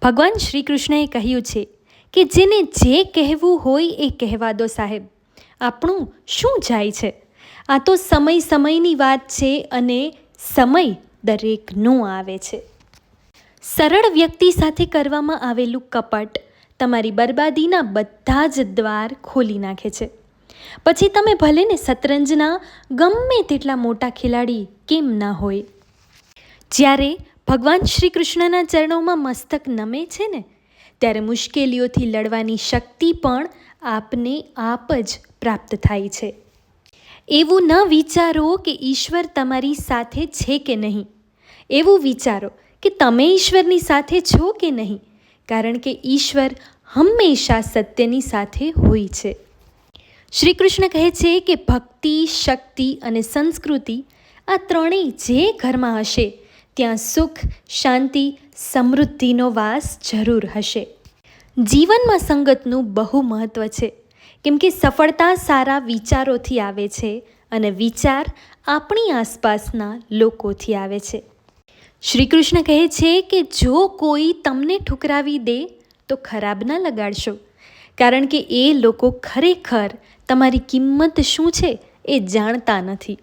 ભગવાન શ્રી કૃષ્ણએ કહ્યું છે કે જેને જે કહેવું હોય એ કહેવા દો સાહેબ, આપણું શું જાય છે? આ તો સમયની વાત છે અને સમય દરેકનો આવે છે. સરળ વ્યક્તિ સાથે કરવામાં આવેલું કપટ તમારી બરબાદીના બધા જ દ્વાર ખોલી નાખે છે. પછી તમે ભલે ને શતરંજના ગમે તેટલા મોટા ખેલાડી કેમ ના હોય. જ્યારે ભગવાન શ્રી કૃષ્ણના ચરણોમાં મસ્તક નમે છે ને, ત્યારે મુશ્કેલીઓથી લડવાની શક્તિ પણ આપને આપ જ પ્રાપ્ત થાય છે. એવું ન વિચારો કે ઈશ્વર તમારી સાથે છે કે નહીં. એવું વિચારો કે તમે ઈશ્વરની સાથે છો કે નહીં, કારણ કે ઈશ્વર હંમેશા સત્યની સાથે હોય છે. શ્રી કૃષ્ણ કહે છે કે ભક્તિ, શક્તિ અને સંસ્કૃતિ આ ત્રણેય જે ઘરમાં હશે ત્યાં સુખ, શાંતિ, સમૃદ્ધિનો વાસ જરૂર હશે. જીવનમાં સંગતનું બહુ મહત્ત્વ છે, કેમ કે સફળતા સારા વિચારોથી આવે છે અને વિચાર આપણી આસપાસના લોકોથી આવે છે. શ્રી કૃષ્ણ કહે છે કે જો કોઈ તમને ઠુકરાવી દે તો ખરાબ ના લગાડશો, કારણ કે એ લોકો ખરેખર તમારી કિંમત શું છે એ જાણતા નથી.